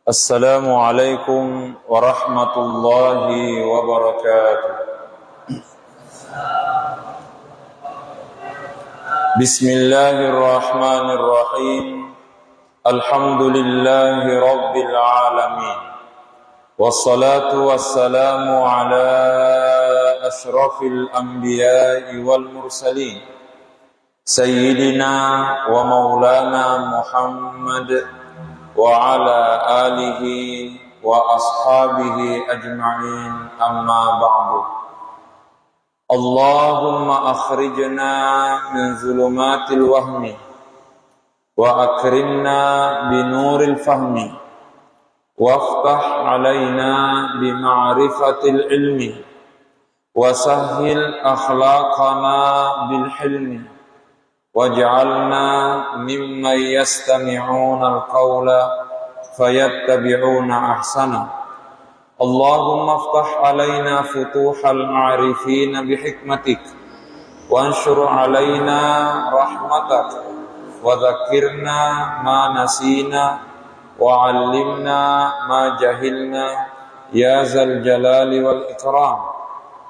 Assalamualaikum warahmatullahi wabarakatuh. Bismillahirrahmanirrahim. Alhamdulillahi rabbil alamin. Wassalatu wassalamu ala ashrafil anbiya'i wal mursalin. Sayyidina wa maulana Muhammad wa ala alihi wa ashabihi ajma'in, amma ba'du. Allahumma akhrijna min zulumatil wahmi wa akrimna binuril fahmi waftah alaina bima'rifatil ilmi wa sahhil akhlaqana bil hilmi waj'alna mimman yastami'una al-qawla fayattabi'una ahsana. Allahumma aftah alaina futuhal arifin bihikmatik wanshur alaina rahmatak wa dhakkirna ma nasina wa 'allimna ma jahilna ya zal jalali wal ikram.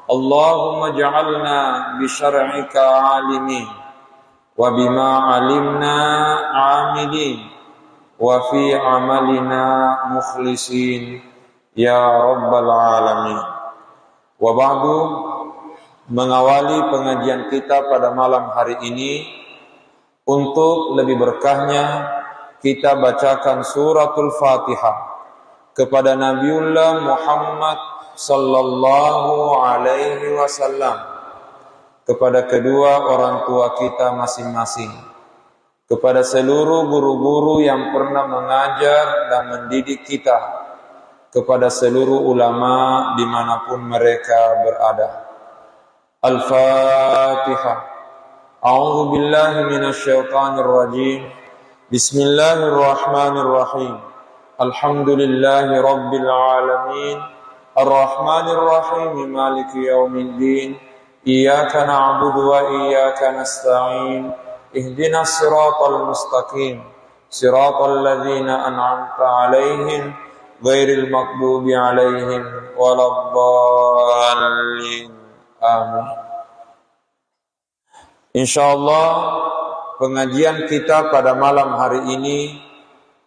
Allahumma ij'alna bi syar'ika 'alimin wa bima alimna amilin wa fi amalina mukhlisin ya rabbal alamin. Wa ba'du, mengawali pengajian kita pada malam hari ini, untuk lebih berkahnya kita bacakan suratul Fatihah kepada Nabiullah Muhammad sallallahu alaihi wasallam, kepada kedua orang tua kita masing-masing, kepada seluruh guru-guru yang pernah mengajar dan mendidik kita, kepada seluruh ulama dimanapun mereka berada. Al-Fatihah. A'udzu billahi minasyaitonir rajim. Bismillahirrahmanirrahim. Alhamdulillahi rabbil alamin. Ar-Rahmanir Rahim. Maliki yaumiddin. Iyyaka na'budu wa iyyaka nasta'in. Ihdinas siratal mustaqim. Siratal ladzina an'amta 'alaihim ghairil maghdubi 'alaihim waladdallin. Amin. Insyaallah pengajian kita pada malam hari ini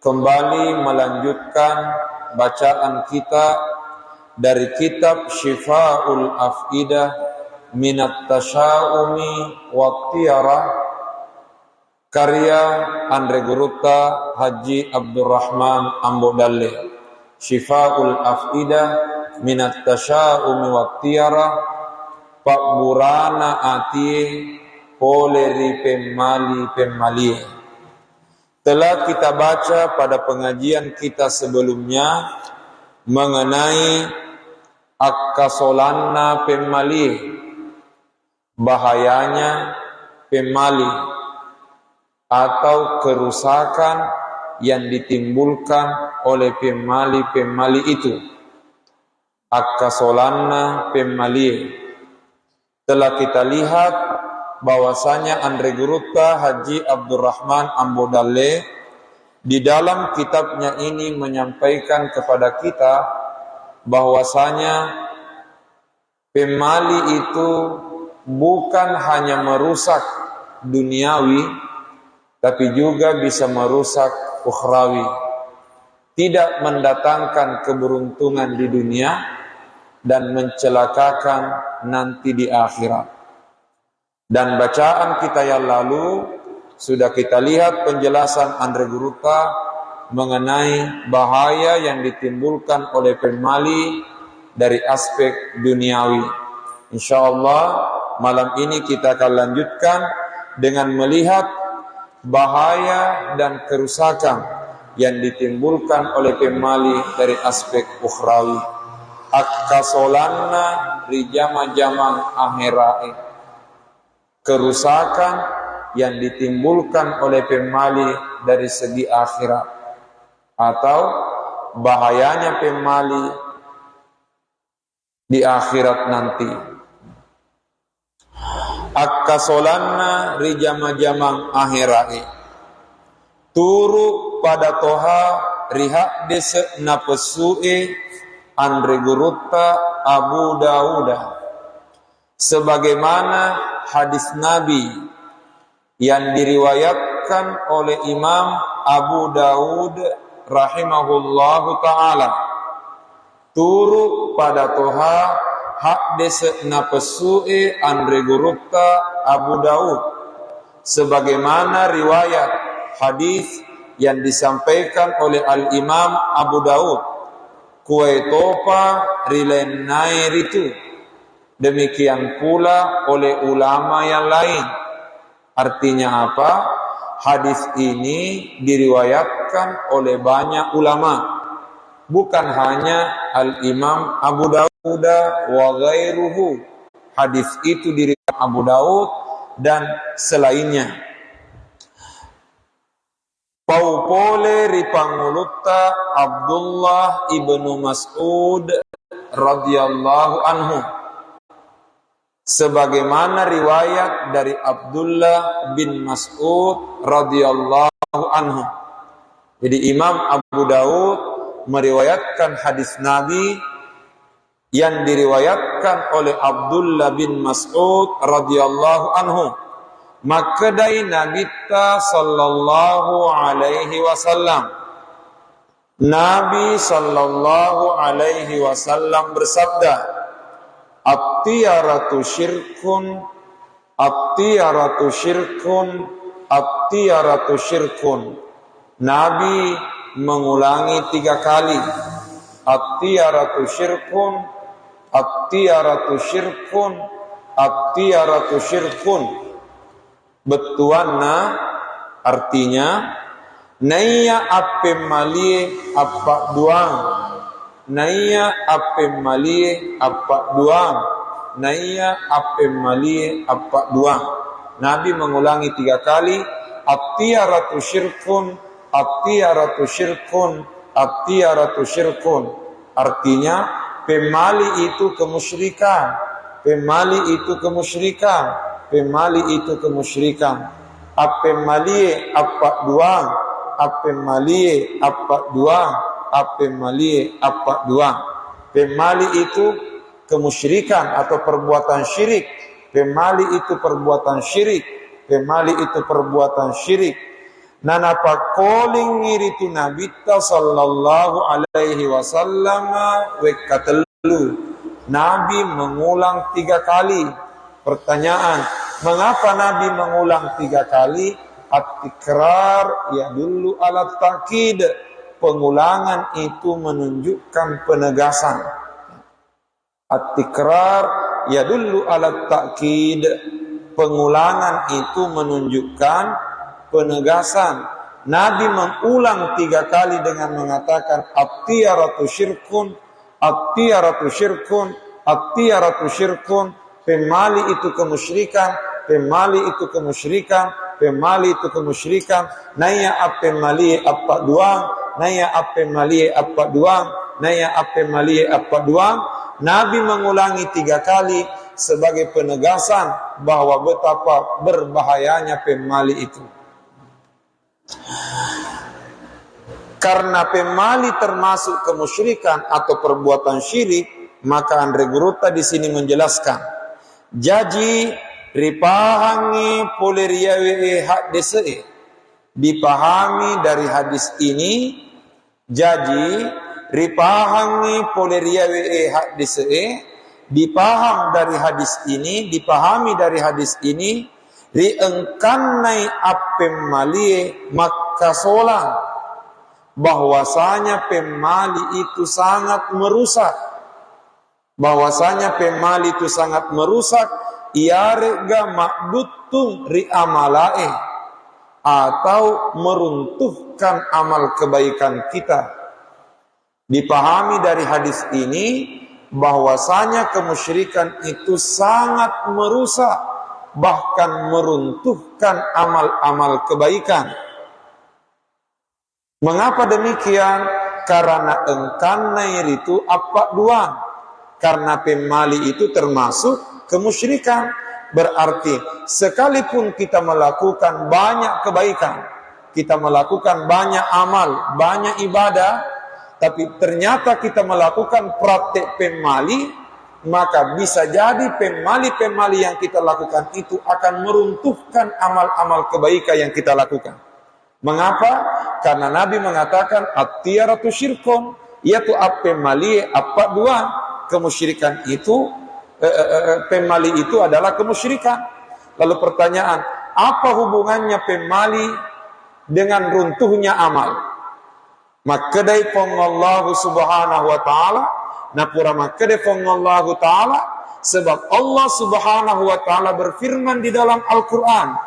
kembali melanjutkan bacaan kita dari kitab Syifa'ul Afidah Minat Tasya'umi Waktiyarah, karya Andre Gurutta Haji Abdurrahman Ambodalle. Syifa'ul Afidah Minat Tasya'umi Waktiyarah, Pak Burana Atie Poleri Pemali. Telah kita baca pada pengajian kita sebelumnya mengenai akasolanna pemali, bahayanya pemali atau kerusakan yang ditimbulkan oleh pemali itu. Akasolanna pemali. Telah kita lihat bahwasanya Andre Gurutta Haji Abdurrahman Ambodalle di dalam kitabnya ini menyampaikan kepada kita bahwasanya pemali itu bukan hanya merusak duniawi, tapi juga bisa merusak ukhrawi. Tidak mendatangkan keberuntungan di dunia dan mencelakakan nanti di akhirat. Dan bacaan kita yang lalu sudah kita lihat penjelasan Andre Gurutta mengenai bahaya yang ditimbulkan oleh pemali dari aspek duniawi. Insyaallah malam ini kita akan lanjutkan dengan melihat bahaya dan kerusakan yang ditimbulkan oleh pemali dari aspek ukhrawi. Akasolanna rijama-jamang akhirai. Kerusakan yang ditimbulkan oleh pemali dari segi akhirat, atau bahayanya pemali di akhirat nanti. Akasolanna rijama-jamang akhirai. Turu pada toha riha dese napesue andre gurutta Abu Dawud, sebagaimana hadis Nabi yang diriwayatkan oleh Imam Abu Dawud rahimahullahu ta'ala, turu pada toha hak dese napesue andre gurutta Abu Dawud, sebagaimana riwayat hadis yang disampaikan oleh Al-Imam Abu Dawud, kue topa rilenai ritu, demikian pula oleh ulama yang lain. Artinya apa? Hadis ini diriwayatkan oleh banyak ulama, bukan hanya Al-Imam Abu Dawud wa ghairuhu. Hadis itu diriwayatkan Abu Dawud dan selainnya. Paupole ripangulutta Abdullah ibnu Mas'ud radhiyallahu anhu, sebagaimana riwayat dari Abdullah bin Mas'ud radhiyallahu anhu. Jadi Imam Abu Dawud meriwayatkan hadis Nabi yang diriwayatkan oleh Abdullah bin Mas'ud radhiyallahu anhu. Maka dari Nabi sallallahu alaihi wasallam, Nabi sallallahu alaihi wasallam bersabda, at-tiyaratu syirkun, at-tiyaratu syirkun, at-tiyaratu syirkun. Nabi mengulangi 3 kali, at-tiyaratu syirkun, at-tiyaratu syirkun, at-tiyaratu syirkun. Betuanna artinya naya ape malie apa duang, naya ape malie apa duang, naya ape malie apa duang. Nabi mengulangi 3 kali, at-tiyaratu syirkun, at-tiyaratu syirkun, at-tiyaratu syirkun. Artinya pemali itu kemusyrikan, pemali itu kemusyrikan, pemali itu kemusyrikan. Ape malie apa duang, ape malie apa duang, ape malie apa duang. Pemali itu kemusyrikan atau perbuatan syirik. Pemali itu perbuatan syirik. Pemali itu perbuatan syirik. Nanapa koling ngiritu Nabi sallallahu alaihi wasallam wekatelu. Nabi mengulang 3 kali. Pertanyaan, mengapa Nabi mengulang 3 kali? At-tikrar yadullu ala ta'kid. Pengulangan itu menunjukkan penegasan. At-tikrar yadullu ala ta'kid. Pengulangan itu menunjukkan penegasan. Nabi mengulang 3 kali dengan mengatakan at-tiyaratu syirkun, at-tiyaratu syirkun, at-tiyaratu syirkun. Pemali itu kemusyrikan, pemali itu kemusyrikan, pemali itu kemusyrikan. Naya ape mali apa duang, naya ape mali apa duang, naya ape mali apa duang. Nabi mengulangi 3 kali sebagai penegasan bahwa betapa berbahayanya pemali itu. Karena pemali termasuk kemusyrikan atau perbuatan syirik, maka Andre Guruta di sini menjelaskan. Jadi ripahangi poleriawe hak dese, dipahami dari hadis ini. Jadi ripahangi poleriawe hak dese, dipaham dari hadis ini, dipahami dari hadis ini. Riengkanai apem malie maka solang, bahwasanya pemali itu sangat merusak. Bahwasanya pemali itu sangat merusak, iarga makdutung ri amalae, atau meruntuhkan amal kebaikan kita. Dipahami dari hadis ini bahwasanya kemusyrikan itu sangat merusak, bahkan meruntuhkan amal-amal kebaikan. Mengapa demikian? Karena engkanai itu apa duang. Karena pemali itu termasuk kemusyrikan. Berarti sekalipun kita melakukan banyak kebaikan, kita melakukan banyak amal, banyak ibadah, tapi ternyata kita melakukan praktek pemali, maka bisa jadi pemali-pemali yang kita lakukan itu akan meruntuhkan amal-amal kebaikan yang kita lakukan. Mengapa? Karena Nabi mengatakan at-tiyaratu syirkun, yaitu pemali apa dua kemusyrikan itu, pemali itu adalah kemusyrikan. Lalu pertanyaan, apa hubungannya pemali dengan runtuhnya amal? Maka dari Allah subhanahu wa ta'ala, napura maka dari Allah ta'ala, sebab Allah subhanahu wa ta'ala berfirman di dalam Al-Quran,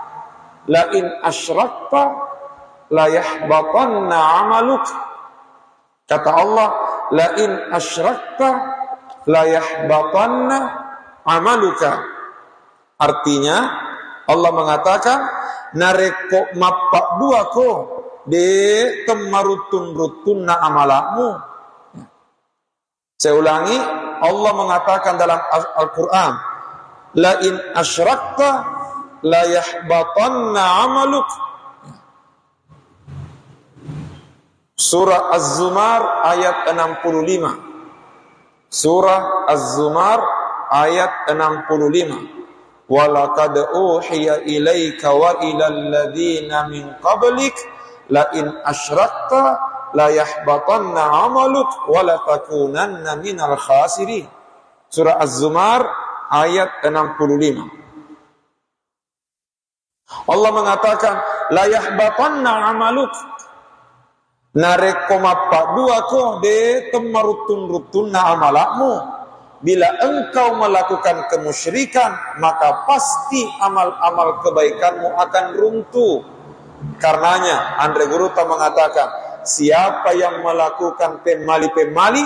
la in asyrakta la yahbatanna amaluk. Kata Allah, la in asyrakta la yahbatanna amaluka. Artinya Allah mengatakan nareko mapak dua ko de temarutun-rutun na amalakmu. Saya ulangi, Allah mengatakan dalam Al-Quran, la in asyrakta la yahbatanna amaluk. Surah Az-Zumar ayat 65. Surah Az-Zumar ayat 65. Walaqad uhiya ilaika wa ilal ladzina min qablik la in asyrakta la yahbatanna 'amaluk wa la takunanna minal khasirin. Surah Az-Zumar ayat 65. Allah mengatakan la yahbatanna 'amaluk, nareko mapa dua ko de temarutun-rutun na amalakmu. Bila engkau melakukan kemusyrikan, maka pasti amal-amal kebaikanmu akan runtuh. Karenanya Andre Guruta mengatakan, siapa yang melakukan pemali-pemali,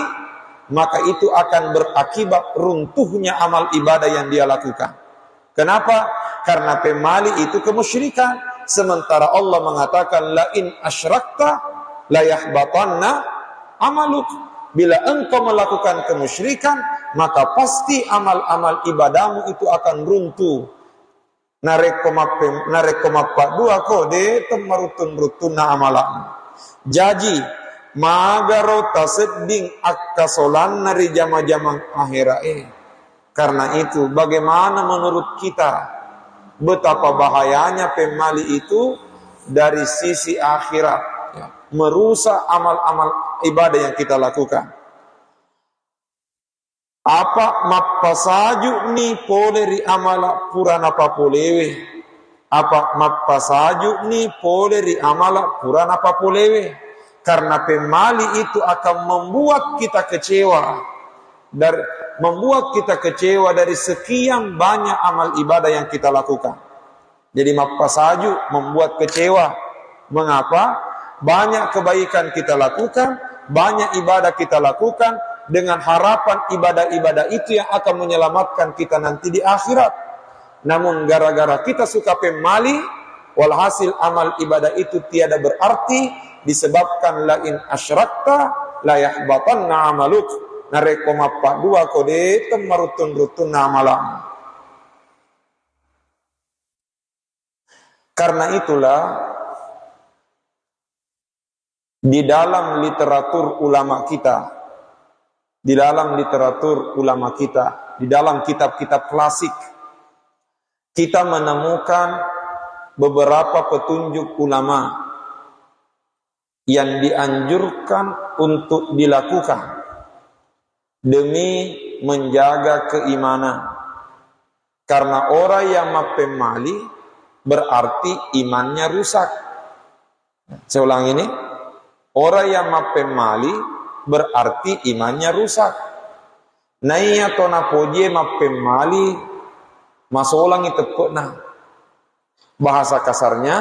maka itu akan berakibat runtuhnya amal ibadah yang dia lakukan. Kenapa? Karena pemali itu kemusyrikan. Sementara Allah mengatakan la in asyrakta la yahbatanna amaluk. Bila engkau melakukan kemusyrikan, maka pasti amal-amal ibadahmu itu akan runtuh. Narekomapa dua kode temarutun-rutun na amalam. Jadi magaro tasedding akasolan nari jama-jamang akhirae. Karena itu, bagaimana menurut kita betapa bahayanya pemali itu dari sisi akhirat, ya, merusak amal-amal ibadah yang kita lakukan. Apa mapasaju ni poleri amala purana papolewe. Apa mapasaju ni poleri amala purana papolewe. Karena pemali itu akan membuat kita kecewa. Membuat kita kecewa dari sekian banyak amal ibadah yang kita lakukan. Jadi mapasaju membuat kecewa. Mengapa? Banyak kebaikan kita lakukan, banyak ibadah kita lakukan, dengan harapan ibadah-ibadah itu yang akan menyelamatkan kita nanti di akhirat. Namun gara-gara kita suka pemali, walhasil amal ibadah itu tiada berarti, disebabkan la in asyrakta la yahbatanna amaluk. Nareko mapa dua kode temarutun-rutun amalam. Karena itulah di dalam literatur ulama kita, di dalam kitab-kitab klasik, kita menemukan beberapa petunjuk ulama yang dianjurkan untuk dilakukan demi menjaga keimanan. Karena orang yang mapemali berarti imannya rusak. Saya ulang ini, orang yang mapemali berarti imannya rusak. Naya tona poje mapemali masolang itu kena. Bahasa kasarnya,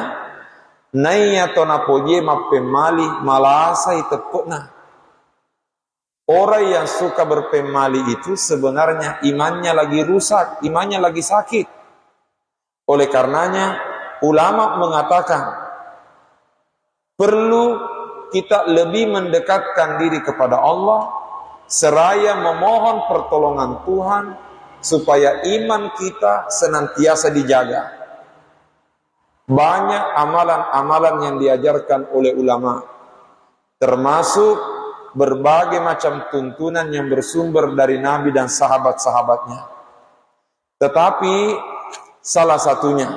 naya tona poje mapemali malasa itu kena. Orang yang suka berpemali itu sebenarnya imannya lagi rusak, imannya lagi sakit. Oleh karenanya ulama mengatakan perlu kita lebih mendekatkan diri kepada Allah seraya memohon pertolongan Tuhan supaya iman kita senantiasa dijaga. banyak amalan-amalan yang diajarkan oleh ulama, termasuk berbagai macam tuntunan yang bersumber dari Nabi dan sahabat-sahabatnya. Tetapi salah satunya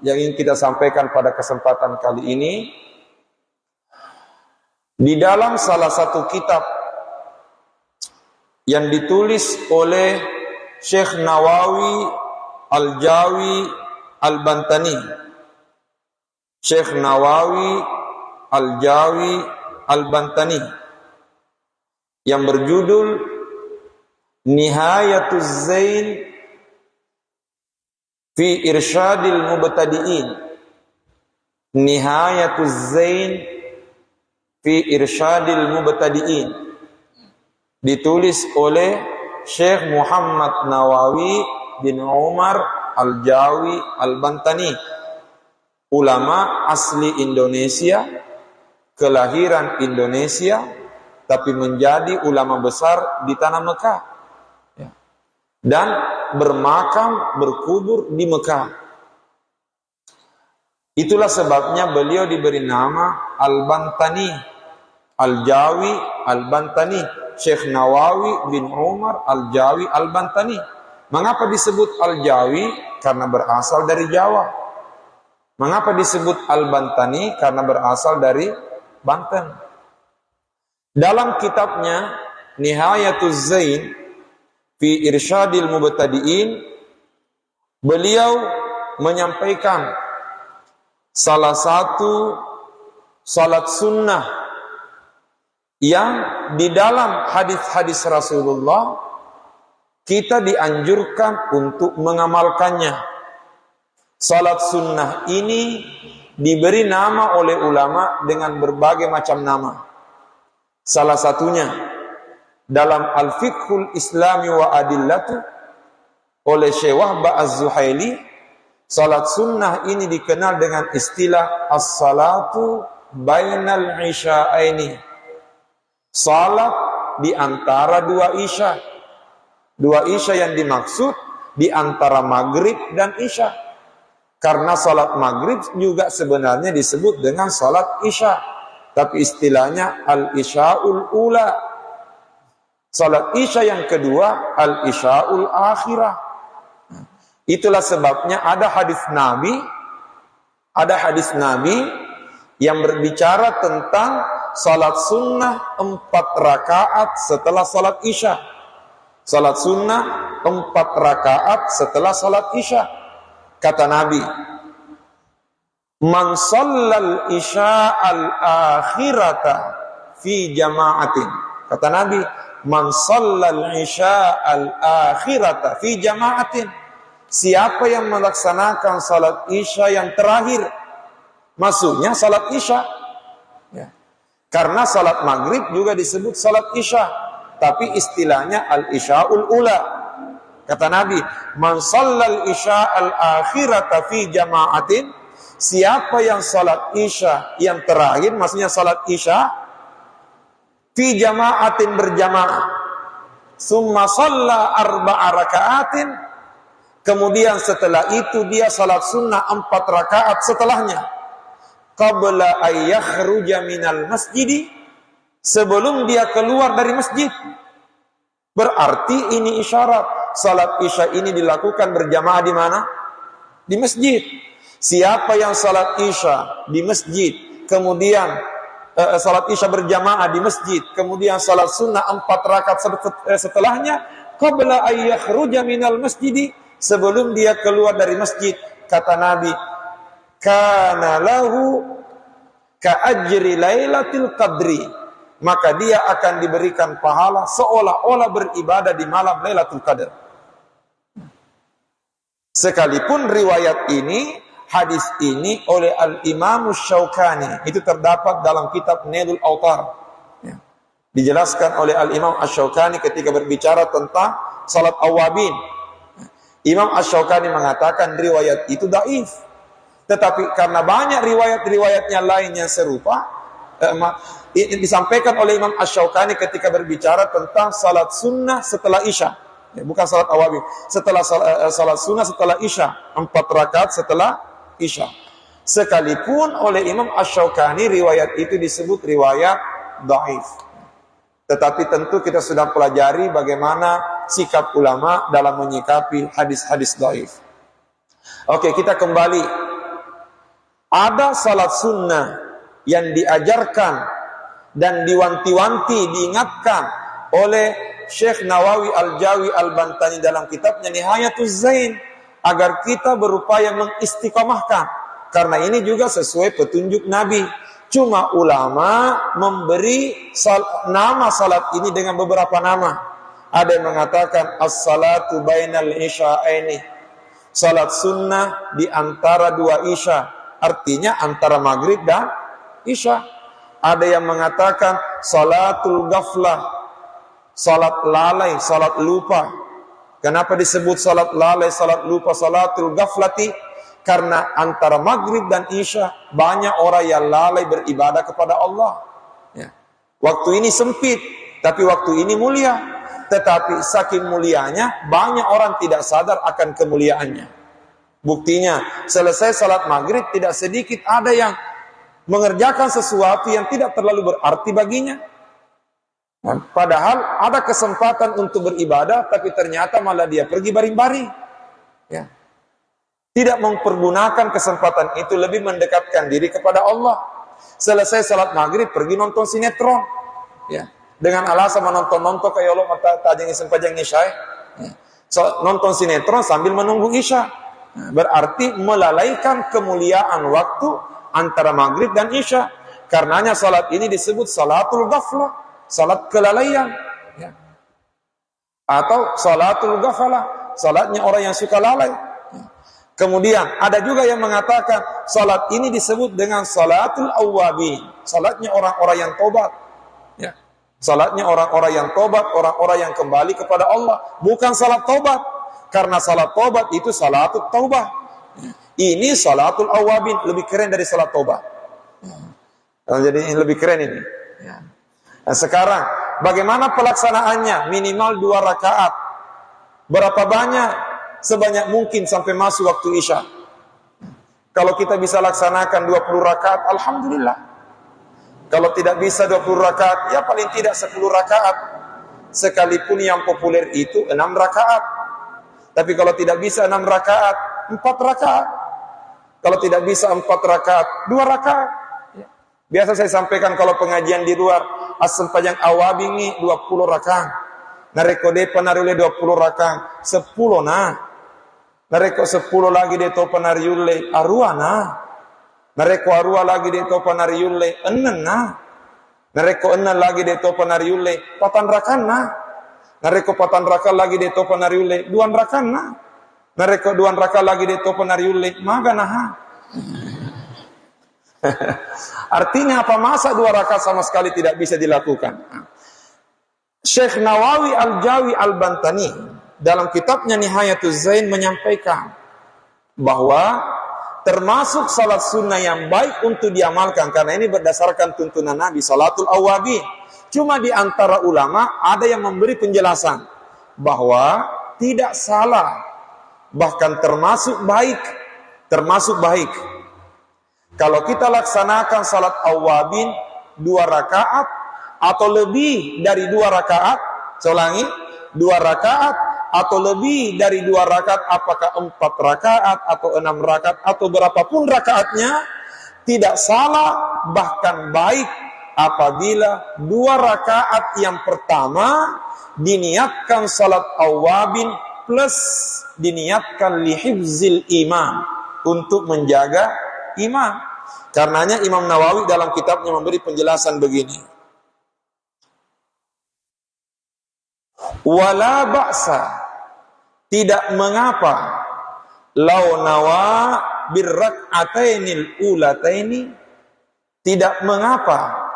yang ingin kita sampaikan pada kesempatan kali ini, di dalam salah satu kitab yang ditulis oleh Syekh Nawawi Al-Jawi Al-Bantani, Syekh Nawawi Al-Jawi Al-Bantani, yang berjudul Nihayatuz Zain fi Irsyadil Mubtadi'in. Nihayatuz Zain fi Irsyadil Mubtadi'in, ditulis oleh Syekh Muhammad Nawawi bin Umar Al-Jawi Al-Bantani, ulama asli Indonesia, kelahiran Indonesia, tapi menjadi ulama besar di tanah Mekah, dan bermakam, berkubur di Mekah. Itulah sebabnya beliau diberi nama Al-Bantani, Al-Jawi Al-Bantani, Syekh Nawawi bin Umar Al-Jawi Al-Bantani. Mengapa disebut Al-Jawi? Karena berasal dari Jawa. Mengapa disebut Al-Bantani? Karena berasal dari Banten. Dalam kitabnya Nihayatuz Zain fi Irsyadil Mubtadi'in, beliau menyampaikan salah satu salat sunnah yang di dalam hadis-hadis Rasulullah kita dianjurkan untuk mengamalkannya. Salat sunnah ini diberi nama oleh ulama dengan berbagai macam nama. Salah satunya dalam Al-Fiqhul Islami wa Adillatu oleh Syekh Wahbah Az-Zuhaili, salat sunnah ini dikenal dengan istilah as-salatu bainal isya'aini. Salat di antara dua isya. Dua isya yang dimaksud di antara maghrib dan isya. Karena salat maghrib juga sebenarnya disebut dengan salat isya, tapi istilahnya al-isya'ul ula. Salat isya yang kedua al-isya'ul akhirah. Itulah sebabnya ada hadis Nabi yang berbicara tentang salat sunnah 4 rakaat setelah salat isya. Salat sunnah 4 rakaat setelah salat isya. Kata Nabi, man shallal isya'al akhirata fi jama'atin. Kata Nabi, man shallal isya'al akhirata fi jama'atin. Siapa yang melaksanakan salat isya yang terakhir, maksudnya salat isya, ya. Karena salat maghrib juga disebut salat isya, tapi istilahnya al-isya'ul ula. Kata Nabi, man shallal isya'al akhirata fi jama'atin, siapa yang salat isya yang terakhir, maksudnya salat isya fi jama'atin, berjamaah, summa shalla 4 raka'atin, kemudian setelah itu dia salat sunnah 4 rakaat setelahnya, qabla ayyakhruja minal masjidi, sebelum dia keluar dari masjid. Berarti ini isyarat salat isya ini dilakukan berjamaah di mana? Di masjid. Siapa yang salat isya di masjid, kemudian salat isya berjamaah di masjid, kemudian salat sunnah 4 rakaat setelahnya, qabla ayyakhruja minal masjidi, sebelum dia keluar dari masjid, kata Nabi, kana lahu ka ajri lailatul qadri, maka dia akan diberikan pahala seolah-olah beribadah di malam Lailatul Qadar. Sekalipun riwayat ini, hadis ini oleh Al-Imam Asy-Syaukani, itu terdapat dalam kitab Nailul Awtar, ya. Dijelaskan oleh Al-Imam Asy-Syaukani ketika berbicara tentang salat awabin. Imam Asy-Syaukani mengatakan riwayat itu dhaif. Tetapi karena banyak riwayat-riwayatnya lain yang serupa, disampaikan oleh Imam Asy-Syaukani ketika berbicara tentang salat sunnah setelah isya, ya, bukan salat awabin, setelah salat sunnah setelah isya, 4 rakaat setelah isya. Sekalipun oleh Imam Asy-Syaukani riwayat itu disebut riwayat dhaif. Tetapi tentu kita sudah pelajari bagaimana sikap ulama dalam menyikapi hadis-hadis dhaif. Oke, kita kembali. Ada salat sunnah yang diajarkan dan diwanti-wanti, diingatkan oleh Syekh Nawawi Al-Jawi Al-Bantani dalam kitabnya Nihayatuz Zain, agar kita berupaya mengistiqamahkan. Karena ini juga sesuai petunjuk Nabi. Cuma ulama memberi nama salat ini dengan beberapa nama. Ada yang mengatakan as-salatu bainal isya'aini, salat sunnah di antara dua isya, artinya antara maghrib dan isya. Ada yang mengatakan salatul ghaflah, salat lalai, salat lupa. Kenapa disebut salat lalai, salat lupa, salatul ghaflati? Karena antara maghrib dan isya banyak orang yang lalai beribadah kepada Allah. Ya. Waktu ini sempit, tapi waktu ini mulia. Tetapi saking mulianya, banyak orang tidak sadar akan kemuliaannya. Buktinya, selesai salat maghrib tidak sedikit ada yang mengerjakan sesuatu yang tidak terlalu berarti baginya. Padahal ada kesempatan untuk beribadah, tapi ternyata malah dia pergi baring-baring. Ya. Tidak mempergunakan kesempatan itu lebih mendekatkan diri kepada Allah. Selesai salat maghrib pergi nonton sinetron, ya, dengan alasan menonton kayak Allah mata tajeng sempajang isya, ya. Nonton sinetron sambil menunggu isya, berarti melalaikan kemuliaan waktu antara maghrib dan isya. Karenanya salat ini disebut salatul ghaflah, salat kelalaian, ya. Atau salatul ghafalah, salatnya orang yang suka lalai. Kemudian ada juga yang mengatakan salat ini disebut dengan salatul awwabin, salatnya orang-orang yang tobat. Ya. Salatnya orang-orang yang tobat, orang-orang yang kembali kepada Allah, bukan salat tobat. Karena salat tobat itu salatul taubah. Ini salatul awwabin, lebih keren dari salat tobat. Jadi lebih keren ini. Nah, sekarang bagaimana pelaksanaannya? Minimal 2 rakaat. Berapa banyak? Sebanyak mungkin sampai masuk waktu isya. Kalau kita bisa laksanakan 20 rakaat, alhamdulillah. Kalau tidak bisa 20 rakaat, ya paling tidak 10 rakaat. Sekalipun yang populer itu 6 rakaat. Tapi kalau tidak bisa 6 rakaat, 4 rakaat. Kalau tidak bisa 4 rakaat, 2 rakaat. Biasa saya sampaikan kalau pengajian di luar, asal panjang awabingi 20 rakaat. Nareko depan narule 20 rakaat, 10 nah. Nareko 10 lagi de topan nariulle aruana. Nareko arua lagi de topan nariulle enna. Nareko enna lagi de topan nariulle patan rakana. Nareko patan raka lagi de topan nariulle duan rakana. Nareko duan raka lagi de topan nariulle maganaha. Artinya apa? Masa 2 rakaat sama sekali tidak bisa dilakukan? Syekh Nawawi Al-Jawi Al-Bantani dalam kitabnya Nihayatuz Zain menyampaikan bahwa termasuk salat sunnah yang baik untuk diamalkan, karena ini berdasarkan tuntunan Nabi, salatul awwabin. Cuma di antara ulama ada yang memberi penjelasan bahwa tidak salah, bahkan termasuk baik kalau kita laksanakan salat awwabin 2 rakaat atau lebih dari 2 rakaat. Saya ulangi, 2 rakaat atau lebih dari 2 rakaat, apakah 4 rakaat atau 6 rakaat atau berapapun rakaatnya, tidak salah bahkan baik apabila 2 rakaat yang pertama diniatkan salat awwabin plus diniatkan lihifzil iman, untuk menjaga iman. Karenanya Imam Nawawi dalam kitabnya memberi penjelasan begini. Wala ba'sa, tidak mengapa, lau nawa birrak'atainil ulataini, tidak mengapa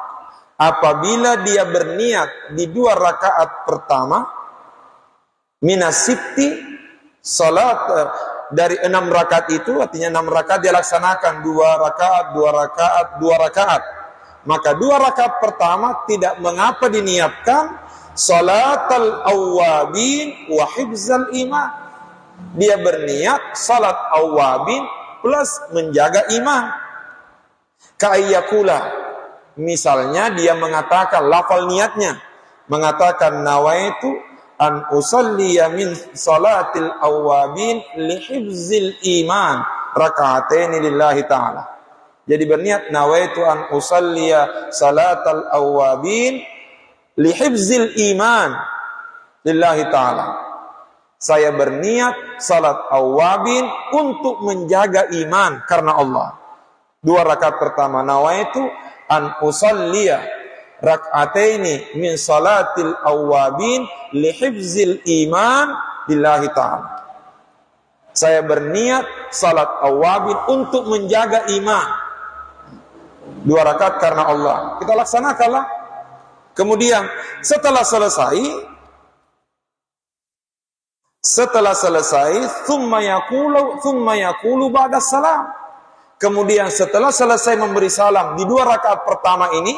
apabila dia berniat di 2 rakaat pertama, minasitti, salat dari 6 rakaat itu, artinya 6 rakaat dia laksanakan 2 rakaat, 2 rakaat, 2 rakaat. Maka 2 rakaat pertama tidak mengapa diniatkan salatul awwabin wa hifzal iman. Dia berniat salat awwabin plus menjaga iman. Ka'ayyakula, misalnya dia mengatakan, lafal niatnya, mengatakan nawaitu an usalliya min salatil awwabin lihifzil iman raka'ataini lillahi ta'ala. Jadi berniat nawaitu an usalliya salatal awwabin lihifzil iman lillahi ta'ala. Saya berniat salat awwabin untuk menjaga iman karena Allah. 2 rakaat pertama nawaitu an usalliya rak'ataini min salatil awwabin lihifzil iman lillahi ta'ala. Saya berniat salat awwabin untuk menjaga iman. 2 rakaat karena Allah. Kita laksanakanlah. Kemudian setelah selesai thumma yaqulu ba'da salam. Kemudian setelah selesai memberi salam di 2 rakaat pertama ini,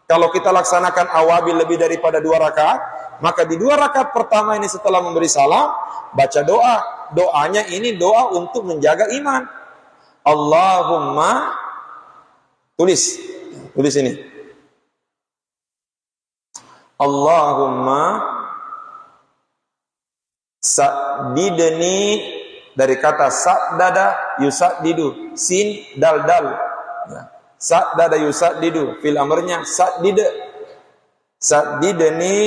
kalau kita laksanakan awabil lebih daripada 2 rakaat, maka di 2 rakaat pertama ini setelah memberi salam, baca doa. Doanya ini doa untuk menjaga iman. Allahumma, tulis ini. Allahumma sa'didni, dari kata sa'dada yusa'didu, sin dal dal. Sa'dada yusa'didu, fil amrnya sa'didni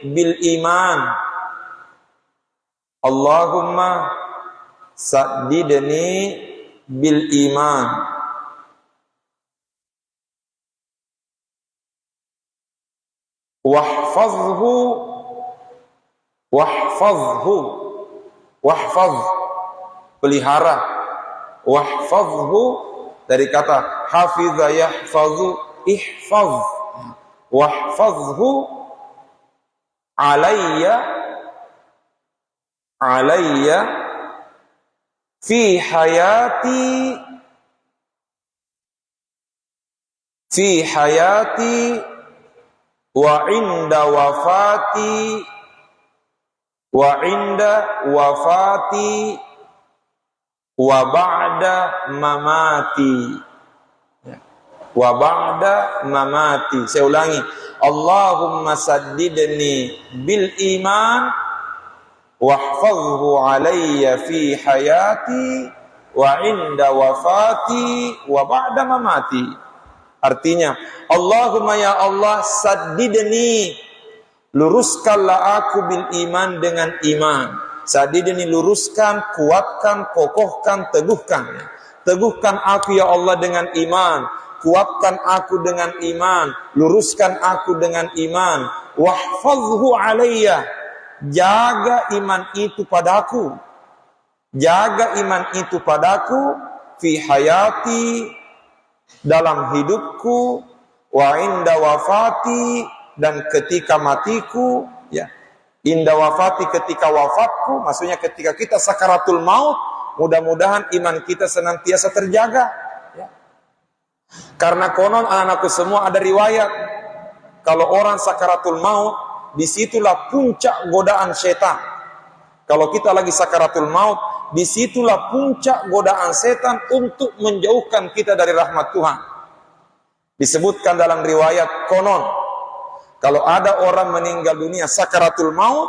bil iman. Allahumma sa'didni bil iman. Wahfaz, pelihara. Wahfazhu dari kata hafiza yahfazu, ihfaz. Wahfazhu alayya fi hayati wa inda wafati wa ba'da mamati. Saya ulangi. Allahumma saddidni bil iman wahfazhu alayya fi hayati wa inda wafati wa ba'da mamati. Artinya, Allahumma ya Allah saddidni, luruskanlah aku bil iman dengan iman. Saddidni, luruskan, kuatkan, kokohkan, teguhkan. Teguhkan aku ya Allah dengan iman. Kuatkan aku dengan iman. Luruskan aku dengan iman. Wahfazhu alayya, jaga iman itu padaku. Jaga iman itu padaku. Fi hayati, dalam hidupku. Wa inda wafati, dan ketika matiku. Ya, inda wafati, ketika wafatku, maksudnya ketika kita sakaratul maut, mudah-mudahan iman kita senantiasa terjaga. Ya. Karena konon anak-anakku semua ada riwayat, kalau orang sakaratul maut, disitulah puncak godaan setan. Kalau kita lagi sakaratul maut, disitulah puncak godaan setan untuk menjauhkan kita dari rahmat Tuhan. Disebutkan dalam riwayat konon, kalau ada orang meninggal dunia sakaratul maut,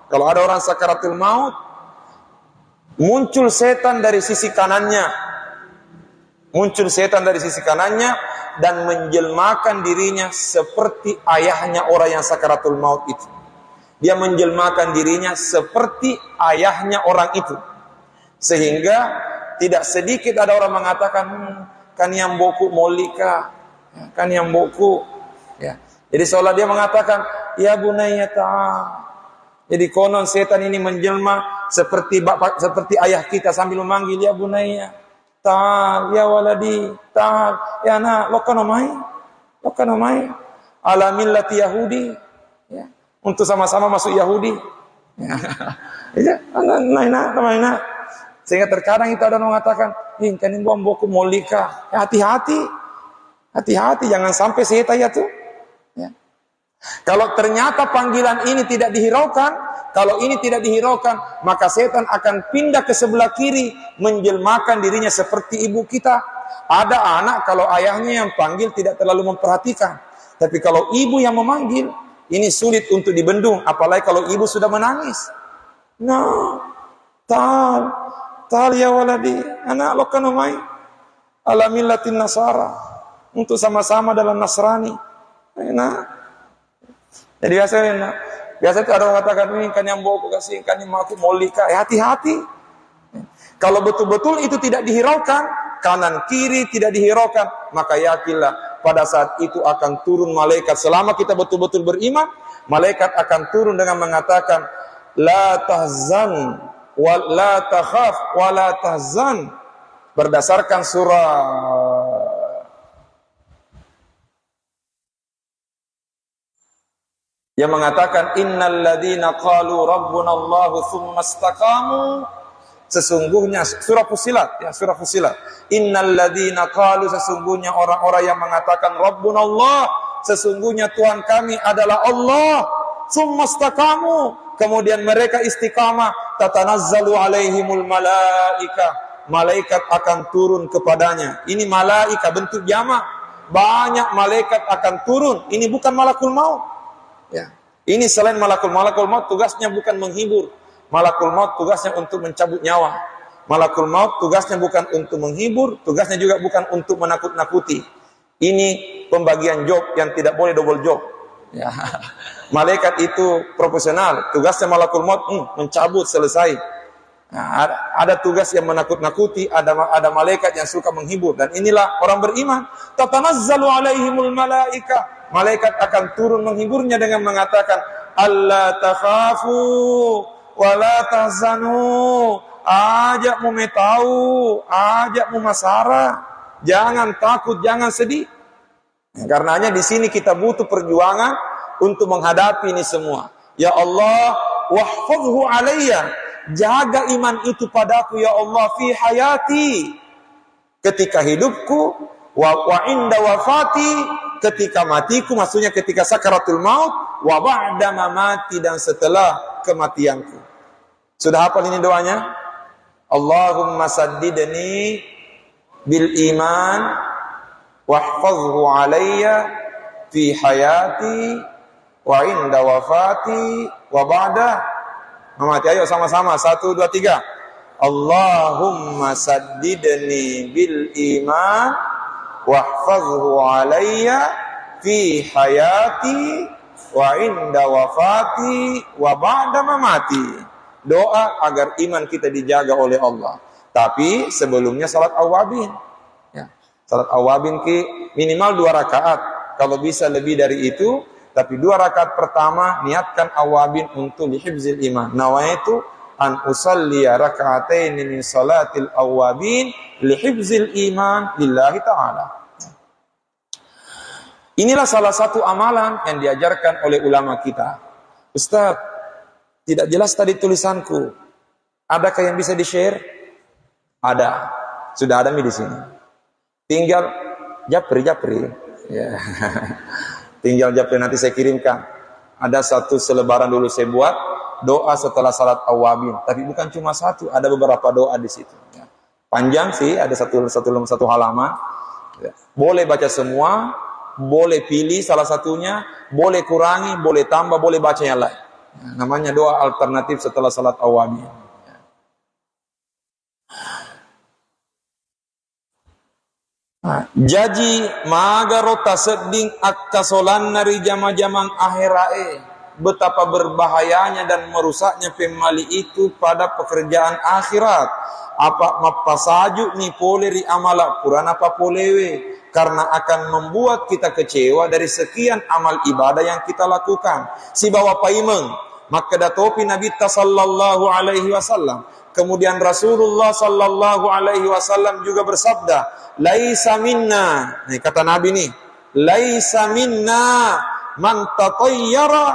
kalau ada orang sakaratul maut, muncul setan dari sisi kanannya. Muncul setan dari sisi kanannya dan menjelmakan dirinya seperti ayahnya orang yang sakaratul maut itu. Dia menjelmakan dirinya seperti ayahnya orang itu. Sehingga tidak sedikit ada orang mengatakan, kan yang boku molika, kan yang boku. Ya. Jadi seolah dia mengatakan, ya bunayya ta'al. Jadi konon setan ini menjelma seperti bapak, seperti ayah kita sambil memanggil, ya bunayya ta'al, ya waladi ta'al, ya anak, lo kan omai ala millati Yahudi. Ya. Untuk sama-sama masuk Yahudi. Ya. Naina. Sehingga terkadang kita ada mengatakan, ini kan ini boku molika. Ya, hati-hati, jangan sampai setan ya tuh. Ya. Kalau ternyata panggilan ini tidak dihiraukan, Kalau ini tidak dihiraukan, maka setan akan pindah ke sebelah kiri, menjelmakan dirinya seperti ibu kita. Ada anak kalau ayahnya yang panggil tidak terlalu memperhatikan. Tapi kalau ibu yang memanggil, ini sulit untuk dibendung. Apalagi kalau ibu sudah menangis. Nah, tal ya waladi, anak lo kan umai ala millatin nasara, untuk sama-sama dalam Nasrani. Nah, jadi biasa itu ada orang katakan, ini kan yang bawa kasih, kan yang aku mau nikah. Hati-hati. Kalau betul-betul itu tidak dihiraukan, kanan kiri tidak dihiraukan, maka yakinlah pada saat itu akan turun malaikat. Selama kita betul-betul beriman, malaikat akan turun dengan mengatakan, la tahzan wa la takhaf wa la tahzan, berdasarkan surah yang mengatakan innal ladzina qalu rabbuna Allahu tsumma istaqamu, sesungguhnya surah Fussilat, ya surah Fussilat, innal ladzina qalu, sesungguhnya orang-orang yang mengatakan rabbuna Allah, sesungguhnya Tuhan kami adalah Allah, tsumma istaqamu, kemudian mereka istiqamah, tatanazzalu alaihimul malaikah, malaikat akan turun kepadanya. Ini malaikat bentuk jamak, banyak malaikat akan turun. Ini bukan malakul maut. Ya. Ini selain malakul maut tugasnya bukan menghibur. Malakul maut tugasnya untuk mencabut nyawa. Malakul maut tugasnya bukan untuk menghibur, tugasnya juga bukan untuk menakut-nakuti. Ini pembagian job yang tidak boleh double job. Ya. Malaikat itu profesional, tugasnya malakul maut mencabut, selesai. Nah, ada tugas yang menakut-nakuti, ada malaikat yang suka menghibur, dan inilah orang beriman. Tatanazzalu alaihimul malaikah, malaikat akan turun menghiburnya dengan mengatakan, alla takhafu wa la tahzanu, ajak mu tahu, ajak mu masara, jangan takut, jangan sedih. Karenanya di sini kita butuh perjuangan untuk menghadapi ini semua. Ya Allah, wahfazhu alayya, jaga iman itu padaku ya Allah, fi hayati, ketika hidupku, wa inda wafati, ketika matiku, maksudnya ketika sakaratul maut, wa ba'da mamati, dan setelah kematianku. Sudah hafal ini doanya? Allahumma saddidni bil iman wahfazhu alayya fi hayati wa inda wafati wa ba'da mamati. Ayo sama-sama, 1, 2, 3. Allahumma saddidni bil iman wahfazhu alayya fi hayati wa inda wafati wa ba'da mamati. Doa agar iman kita dijaga oleh Allah. Tapi sebelumnya salat awabin. Ya. Salat awabin minimal 2 rakaat. Kalau bisa lebih dari itu, tapi 2 rakaat pertama niatkan awabin untuk lihibzil iman. Nawaitu an usalliya raka'atain min salatil awabin lihibzil iman lillahi ta'ala. Inilah salah satu amalan yang diajarkan oleh ulama kita. Ustaz, tidak jelas tadi tulisanku. Adakah yang bisa di-share? Ada. Sudah ada di sini. Tinggal japri. Ya. Tinggal japri, nanti saya kirimkan. Ada satu selebaran dulu saya buat, doa setelah salat awabin. Tapi bukan cuma satu, ada beberapa doa di situ. Ya. Panjang sih, ada satu halaman. Ya. Boleh baca semua, boleh pilih salah satunya, boleh kurangi, boleh tambah, boleh baca yang lain. Ya, namanya doa alternatif setelah salat awabin. Ya. Jaji magarota seding akasolan nari jama-jamang akhirae, betapa berbahayanya dan merusaknya pemali itu pada pekerjaan akhirat. Apa mapasaju ni poleri amala Quran apa polewe, karena akan membuat kita kecewa dari sekian amal ibadah yang kita lakukan. Si bawa paimeng, maka datopi Nabi sallallahu alaihi wasallam. Kemudian Rasulullah sallallahu alaihi wasallam juga bersabda, laisa minna. Nih kata Nabi nih, laisa minna man tatayyara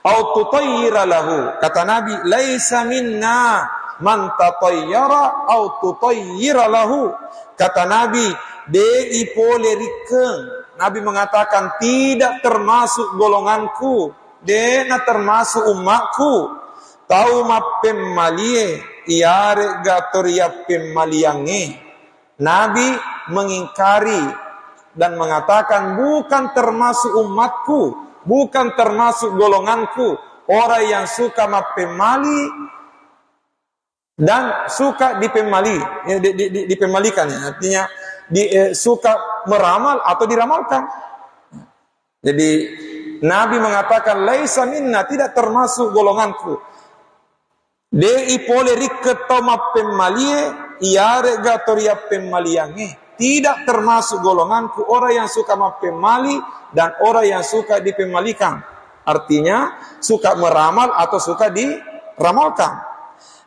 au tutayyira lahu. Kata Nabi, laisa minna man tatayyara au tutayyira lahu. Kata Nabi, dei pole rikeng. Nabi mengatakan tidak termasuk golonganku dena termasuk umatku. Tahu mappem malie iare gatoria pemmaliange. Nabi mengingkari dan mengatakan bukan termasuk umatku, bukan termasuk golonganku orang yang suka mappemali dan suka dipemali, dipemalikan, artinya suka meramal atau diramalkan. Jadi Nabi mengatakan laisa minna, tidak termasuk golonganku. Dei pole riketoma pemmalie iare gatoria pemmaliange, tidak termasuk golonganku orang yang suka mapemali dan orang yang suka dipemalikan. Artinya suka meramal atau suka diramalkan.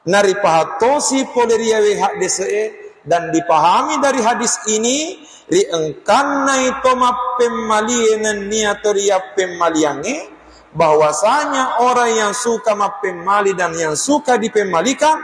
Nari pahatosi pole riawe hak desee, dan dipahami dari hadis ini ri engkanna itoma pemmalie niatoria pemmaliange, bahwasanya orang yang suka mapemali dan yang suka dipemalikan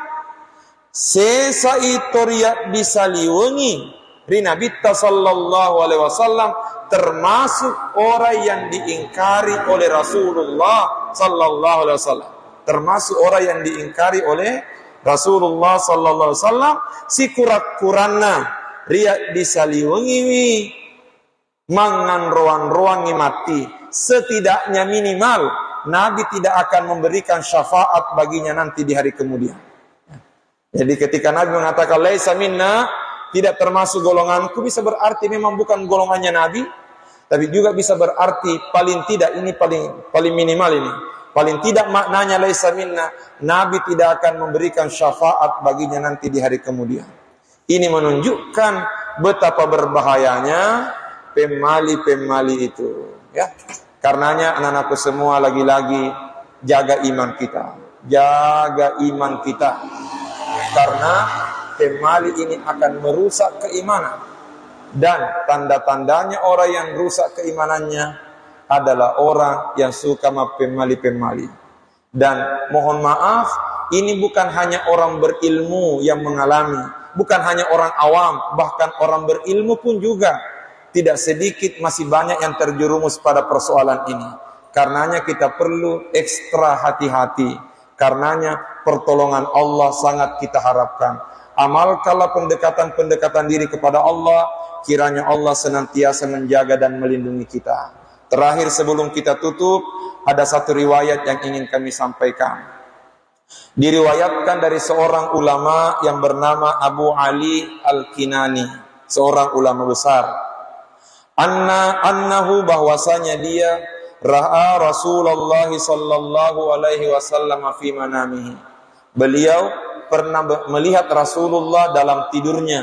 sesa itoria disaliwengi ri Nabi sallallahu alaihi wasallam, termasuk orang yang diingkari oleh Rasulullah sallallahu alaihi wasallam, termasuk orang yang diingkari oleh Rasulullah sallallahu alaihi wasallam. Si kurak-kuranna ria disaliwengi mangan roan-roangi mati, setidaknya minimal Nabi tidak akan memberikan syafaat baginya nanti di hari kemudian. Jadi ketika Nabi mengatakan laisa minna, tidak termasuk golonganku, bisa berarti memang bukan golongannya Nabi, tapi juga bisa berarti paling tidak ini paling minimal ini. Paling tidak maknanya laisa minna, Nabi tidak akan memberikan syafaat baginya nanti di hari kemudian. Ini menunjukkan betapa berbahayanya pemali-pemali itu, ya. Karenanya anak-anakku semua, lagi-lagi jaga iman kita. Jaga iman kita. Karena pemali ini akan merusak keimanan. Dan tanda-tandanya orang yang rusak keimanannya adalah orang yang suka pemali-pemali. Dan mohon maaf, ini bukan hanya orang berilmu yang mengalami, bukan hanya orang awam, bahkan orang berilmu pun juga tidak sedikit masih banyak yang terjerumus pada persoalan ini. Karenanya kita perlu ekstra hati-hati. Karenanya pertolongan Allah sangat kita harapkan. Amalkanlah pendekatan-pendekatan diri kepada Allah, kiranya Allah senantiasa menjaga dan melindungi kita. Terakhir sebelum kita tutup, ada satu riwayat yang ingin kami sampaikan. Diriwayatkan dari seorang ulama yang bernama Abu Ali Al-Kinani, seorang ulama besar. Annahu, bahwasanya dia ra'a Rasulullah sallallahu alaihi wasallam fi manamihi. Beliau pernah melihat Rasulullah dalam tidurnya.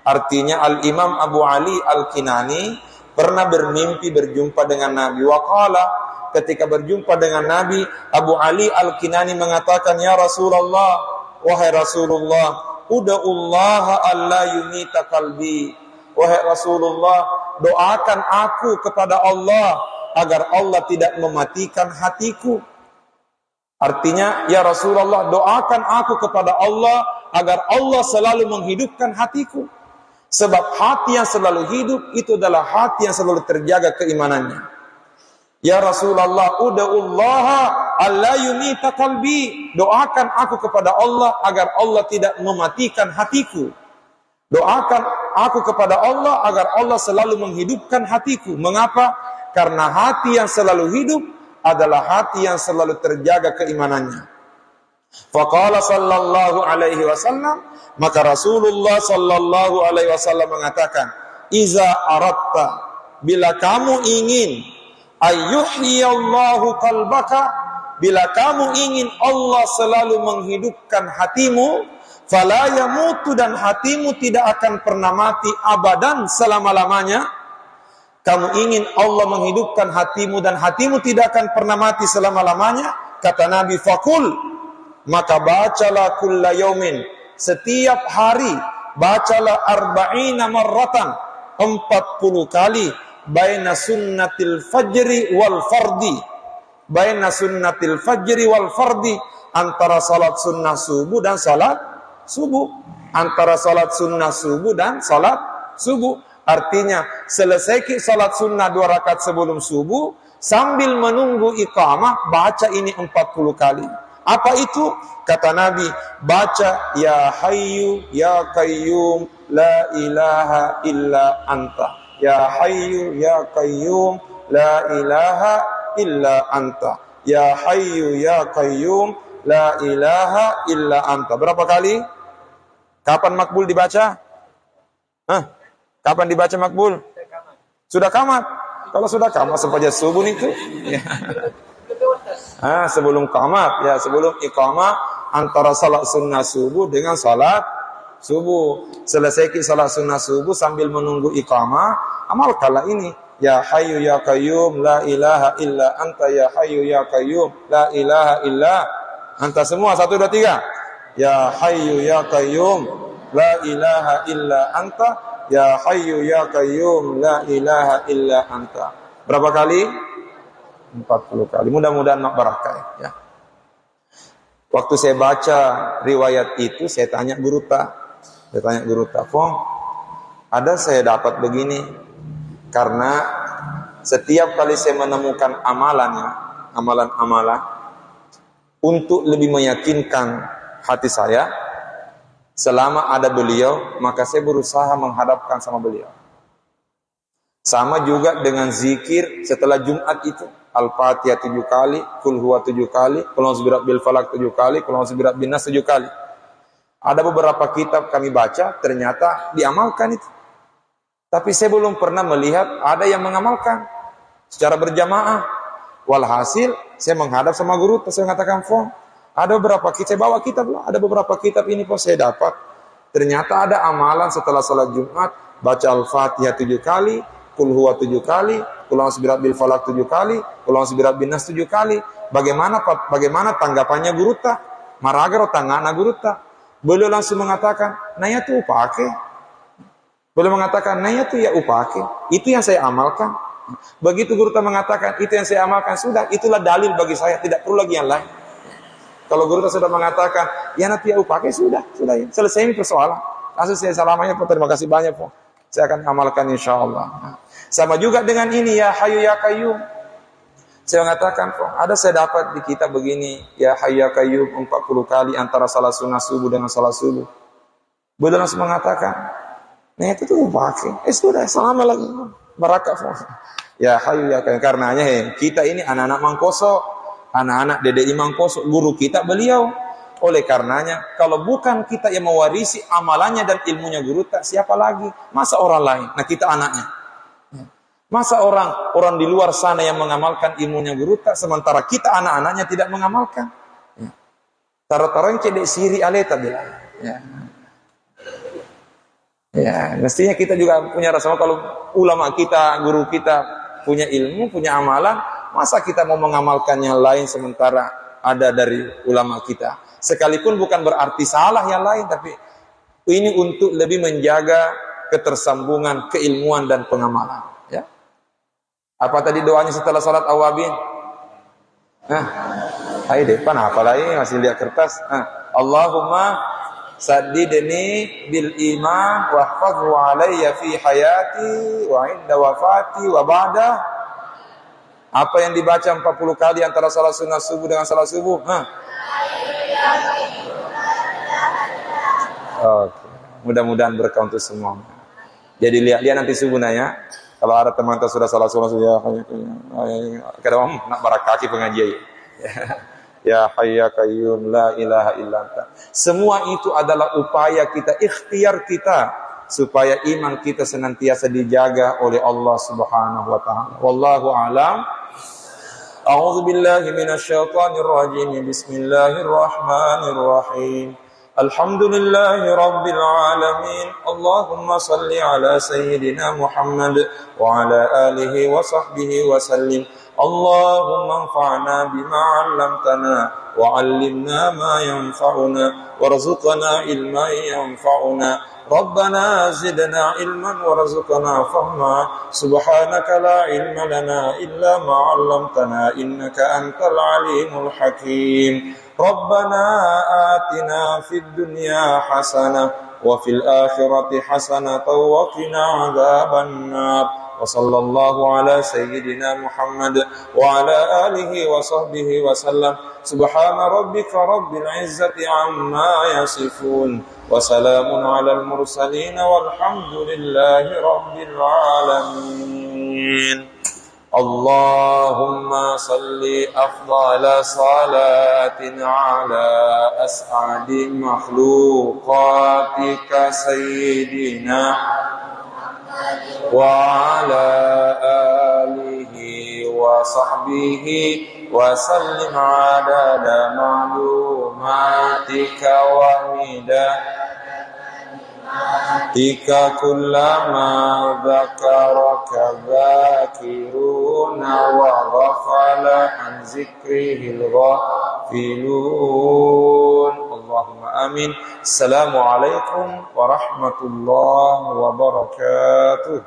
Artinya Al-Imam Abu Ali Al-Kinani pernah bermimpi berjumpa dengan Nabi. Waqala, ketika berjumpa dengan Nabi, Abu Ali Al-Kinani mengatakan, ya Rasulullah, wahai Rasulullah, uda'ullaha alla yumita qalbi. Wahai Rasulullah, doakan aku kepada Allah agar Allah tidak mematikan hatiku. Artinya, ya Rasulullah, doakan aku kepada Allah agar Allah selalu menghidupkan hatiku. Sebab hati yang selalu hidup itu adalah hati yang selalu terjaga keimanannya. Ya Rasulullah, uda'ullaha alla yumita qalbi. Doakan aku kepada Allah agar Allah tidak mematikan hatiku. Doakan aku kepada Allah agar Allah selalu menghidupkan hatiku. Mengapa? Karena hati yang selalu hidup adalah hati yang selalu terjaga keimanannya. Faqala sallallahu alaihi wasallam, maka Rasulullah sallallahu alaihi wasallam mengatakan, iza aratta, bila kamu ingin ayyuhiyallahu qalbaka, bila kamu ingin Allah selalu menghidupkan hatimu, fala yamutu, dan hatimu tidak akan pernah mati abadan, selama-lamanya. Kamu ingin Allah menghidupkan hatimu dan hatimu tidak akan pernah mati selama-lamanya. Kata Nabi, fakul, maka bacalah kulla yaumin, setiap hari bacalah arba'ina marratan, 40 kali, baina sunnatil fajri wal fardi, baina sunnatil fajri wal fardi, antara salat sunnah subuh dan salat subuh, antara salat sunnah subuh dan salat subuh. Artinya, selesai salat sunnah 2 rakaat sebelum subuh, sambil menunggu iqamah, baca ini 40 kali. Apa itu? Kata Nabi, baca ya hayyu ya qayyum la ilaha illa anta. Ya hayyu ya qayyum la ilaha illa anta. Ya hayyu ya qayyum la ilaha illa anta. Berapa kali? Kapan makbul dibaca? Kapan dibaca makbul? Sudah kamat. Kalau sudah kamat sepanjang subuh itu. Ya. Sebelum kamat, ya sebelum iqamah antara salat sunnah subuh dengan salat subuh. Selesai salat sunnah subuh sambil menunggu iqamah, amalkanlah ini. Ya hayyu ya qayyum la ilaha illa anta, ya hayyu ya qayyum la ilaha illa anta. Semua 1 2 3. Ya hayyu ya qayyum la ilaha illa anta. Ya hayyu ya qayyum la ilaha illa anta. Berapa kali? 40 kali. Mudah-mudahan barakah ya. Waktu saya baca riwayat itu, saya tanya guru ta. Fong, ada saya dapat begini. Karena setiap kali saya menemukan amalan-amalan untuk lebih meyakinkan hati saya, selama ada beliau, maka saya berusaha menghadapkan sama beliau. Sama juga dengan zikir setelah Jumat itu. Al-Fatihah 7 kali, Qul huwa 7 kali, Qul a'udzu birabbil falaq 7 kali, Qul a'udzu birabbin nas 7 kali. Ada beberapa kitab kami baca, ternyata diamalkan itu. Tapi saya belum pernah melihat ada yang mengamalkan secara berjamaah. Walhasil, saya menghadap sama guru, saya mengatakan, Fong, ada beberapa kitab, saya bawa kitab lah, ada beberapa kitab ini kok saya dapat. Ternyata ada amalan setelah salat Jumat, baca Al-Fatihah 7 kali, Qul huwa 7 kali, Qul a'udzu birabbil falaq 7 kali, Qul a'udzu birabbin nas 7 kali. Bagaimana tanggapannya guru ta? Maraga tangana guru ta? Beliau langsung mengatakan, "Naya tu upake." Beliau mengatakan, "Naya tu ya upake." Itu yang saya amalkan. Begitu guru ta mengatakan, "Itu yang saya amalkan," sudah, itulah dalil bagi saya, tidak perlu lagi yang lain. Kalau guru ta sudah mengatakan, "Ya nanti ya upake," sudah ya. Selesai ini persoalan. Langsung saya salamanya, terima kasih banyak, Pak. Saya akan amalkan insyaallah. Sama juga dengan ini, ya hayyu ya qayyum. Saya mengatakan, ada saya dapat di kitab begini, ya hayyu ya qayyum 40 kali antara salat sunnah subuh dengan salat subuh. Beliau langsung mengatakan, nah itu tuh pakai. Sudah, selama lagi. Barakah. Ya hayyu ya qayyum. Karenanya kita ini anak-anak Mangkoso, anak-anak DDI Mangkoso, guru kita beliau. Oleh karenanya, kalau bukan kita yang mewarisi amalannya dan ilmunya guru, tak siapa lagi? Masa orang lain? Nah kita anaknya. Masa orang di luar sana yang mengamalkan ilmunya guru, tak sementara kita anak-anaknya tidak mengamalkan? Tara-tara yang cedek siri aleta bilang. Ya, mestinya kita juga punya rasa, kalau ulama kita, guru kita punya ilmu, punya amalan, masa kita mau mengamalkan yang lain sementara ada dari ulama kita? Sekalipun bukan berarti salah yang lain, tapi ini untuk lebih menjaga ketersambungan keilmuan dan pengamalan. Ya. Apa tadi doanya setelah salat awabin? Ayo deh, apa lagi masih lihat kertas? Allahumma saddidni bil iman wahfazhu alayya fi hayati wa inda wafati wa ba'da. Apa yang dibaca 40 kali antara salat sunnah subuh dengan salat subuh? Oke. Mudah-mudahan berkah untuk semua. Jadi lihat nanti subuh nanya. Kalau ada teman sudah salah ya kadang nak barakaki pengajian. Ya hayya qayyum la ilaha illa anta. Semua itu adalah upaya kita, ikhtiar kita supaya iman kita senantiasa dijaga oleh Allah Subhanahu wa taala. Wallahu a'lam. A'udzu billahi minasyaitonir rajim. Bismillahirrahmanirrahim. Alhamdulillahi rabbil alamin. Allahumma salli ala sayyidina Muhammad wa ala alihi wa sahbihi wa sallim. Allahumma anfa'na bima 'allamtana wa 'allimna ma yanfa'una warzuqna ilman yanfa'una. Rabbana zidna ilman warzuqna fahma. Subhanaka la ilma lana illa ma 'allamtana innaka antal alimul hakim. Rabbana atina fid dunya hasanah وفي الآخرة حسنة وقنا عذاب النار وصلى الله على سيدنا محمد وعلى آله وصحبه وسلم سبحان ربك رب العزة عما يصفون وسلام على المرسلين والحمد لله رب العالمين اللهم صل أفضل صلاة على أسعد مخلوقاتك سيدنا وعلى آله وصحبه وسلم عدد معلوماتك ومدادك كلما ذكرك الذاكرون وغفل عن ذكره الغافلون اللهم آمين السلام عليكم ورحمة الله وبركاته